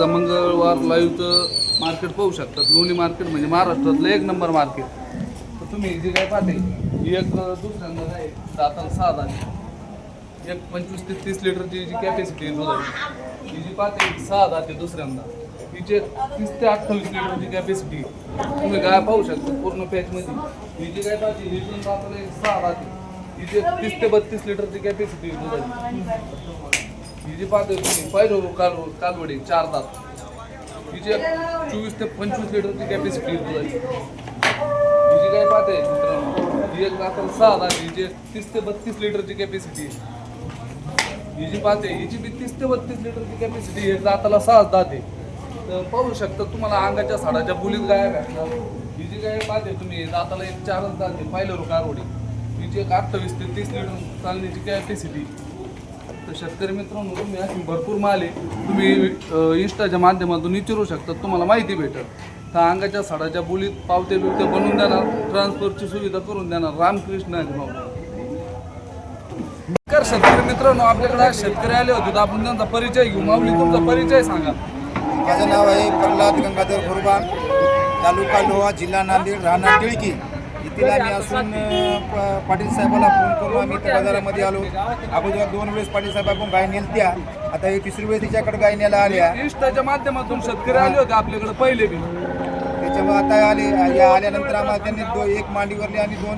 मंगळवार लाईव्हचं मार्केट पाहू शकतात. लोणी मार्केट म्हणजे महाराष्ट्रातलं एक नंबर मार्केट. तर तुम्ही जे काय पाहते एक दुसऱ्यांदा काय दाताला 6 दाते, एक 25 ते 30 लिटरची जी कॅपॅसिटी आहे दुधाची, ही जी पाहते 6 दाते दुसऱ्यांदा, हिचे 30 ते 28 लिटरची कॅपॅसिटी. तुम्ही काय पाहू शकता पूर्ण पॅचमध्ये. ही जी काय पाहते ही पण दाताला 6 दाते, हिचे 30 ते 32 लिटरची कॅपॅसिटी आहे दुधाची. ही जी पाहते तुम्ही पहिलं कालवडी 4 दात, हिचे 24 ते 25 लिटरची कॅपॅसिटी आहे दुधाची. ही जी काय पाहते मित्रांनो, ही एक दाताला 6 दात, हिचे 30 ते 32 लिटरची कॅपॅसिटी आहे. ही जी पाहते हिची बी 30 ते 32 लिटरची कॅपॅसिटी, एक दाताला 6 दात आहे. तर पाहू शकता तुम्हाला अंगाच्या साडाच्या बुलीत गाय भेटणार. ही जी काय पाहते तुम्ही दाताला एक 4 दात आहे पहिलं कारवडी, हिची एक 28 ते 30 लिटर चालण्याची कॅपॅसिटी. तर शेतकरी मित्रांनो तुम्ही अशी भरपूर माल आहे, तुम्ही इंस्टाच्या माध्यमातून विचारू शकता, तुम्हाला माहिती भेटेल. तर अंगाच्या साडाच्या बोलीत पावते बिवते बनवून देणार, ट्रान्सफरची सुविधा करून देणार. रामकृष्ण भाऊ. शेतकरी मित्रांनो आपल्याकडे आज शेतकरी आले होते, तर आपण त्यांचा परिचय घेऊ. माऊली तुमचा परिचय सांगा. माझं नाव आहे प्रल्हाद गंगाधर खुरबा, तालुका लोहा, जिल्हा नांदेड, राहणार टिळकी. इथे आम्ही असून पाटील साहेबाला फोन करून आम्ही त्या बाजारामध्ये आलो. अगोदर 2 वेळेस पाटील साहेबांकडून गाय नेलत्या, आता ही 3री वेळेस तिच्याकडे गाय न्यायला आल्या. इंस्टाच्या माध्यमातून शेतकरी आले होते आपल्याकडे पहिले बी, त्याच्यामुळे आता आल्यानंतर आम्हाला त्यांनी एक मांडीवरली आणि 2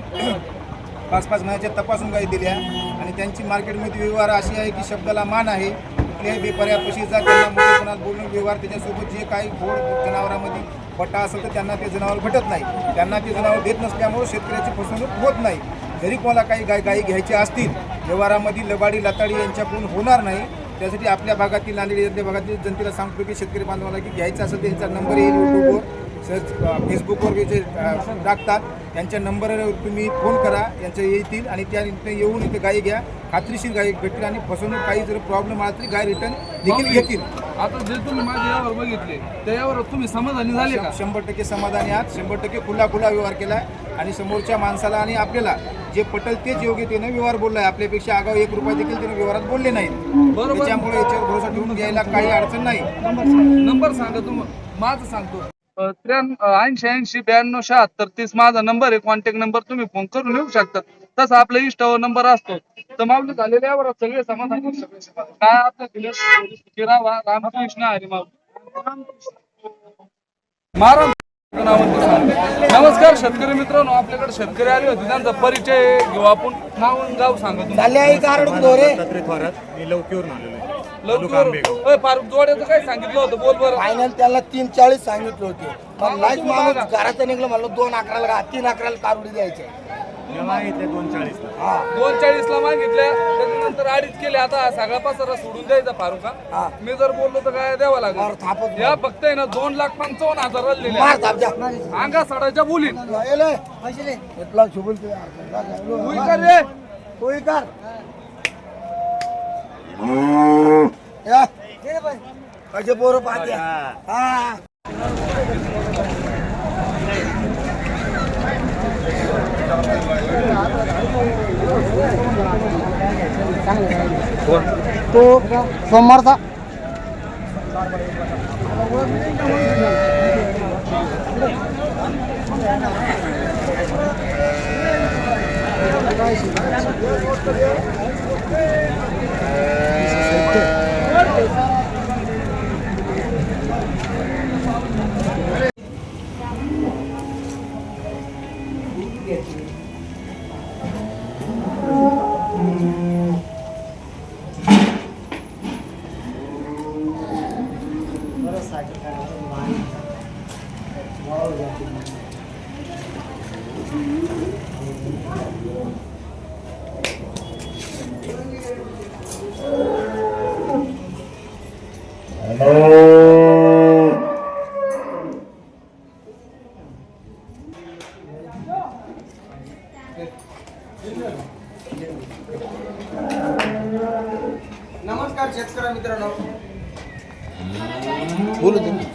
5-5 महिन्याच्या तपासून गाय दिल्या. आणि त्यांची मार्केटमध्ये व्यवहार अशी आहे की शब्दाला मान आहे. कुठल्याही व्यापाऱ्यापाशी जा, त्यांना मोठेपणात बोलून व्यवहार, त्याच्यासोबत जे काही घोड जनावरांमध्ये पट्टा असेल तर त्यांना ते जनावर भेटत नाही. त्यांना ते जनावर देत नसल्यामुळे शेतकऱ्याची फसवणूक होत नाही. जरी कोणाला काही गायी घ्यायची असतील, व्यवहारामध्ये लबाडी लताडी यांच्याकडून होणार नाही. त्यासाठी आपल्या भागातील नांदेड भागातील जनतेला सांगतो की शेतकरी बांधवाला की घ्यायचं असेल त्यांचा नंबर येईल, यूट्यूबवर फेसबुकवर जे टाकतात त्यांच्या नंबरवर तुम्ही फोन करा, यांच्या येतील आणि त्या येऊन इथे गायी घ्या. खात्रीशीर गायी भेटतील आणि फसवणूक काही जर प्रॉब्लेम आला तरी गाय रिटर्न देखील घेतील. आता जे तुम्ही माझे यावर बघितले त्या यावर तुम्ही समाधानी झाले का? 100% समाधानी आहात. 100% खुला व्यवहार केला आणि समोरच्या माणसाला आणि आपल्याला जे पटल तेच योग्यतेने व्यवहार बोललाय. आपल्यापेक्षा आगाव 1 रुपया देखील त्याने व्यवहारात बोलले नाहीत. बरोबर. त्याच्यामुळे याच्यावर भरोसा ठेवून घ्यायला काही अडचण नाही. नंबर सांगा तुम्हाला, माझं सांगतो 83 80 92 76 30 माझा नंबर आहे. कॉन्टॅक्ट नंबर, तुम्ही फोन करून येऊ शकता. तसा आपला इंस्टावर नंबर असतो. तर माऊली झालेले यावर सगळे समाधान काय आपल्या फिरावा. रामकृष्ण हरी महाराज. नमस्कार शेतकरी मित्रांनो, आपल्याकडे शेतकरी आले होते, त्यांचा परिचय घेऊ आपण. नाव गाव सांगा. फारुख जोड्याचं काय सांगितलं होतं बोल बरं. फायनल त्याला 340 सांगितलं होते, पण लाईफ माणूस घराचं निघलं म्हणलं 2 11ला 3 11ला कारुडी द्यायचे. 240 ला मागितल्या, त्याच्यानंतर 2.5 केले. आता सगळा पसारा सोडून द्यायचा फारुखा. मी जर बोललो तर काय द्यावं लागेल. या फक्त आहे ना 2,55,000 दिले अंगा साडाच्या बोलीत. कसे पोरं पाहते. तो सोमवारचा नमस्कार शेतकरी मित्रांनो, बोलू तुम्ही.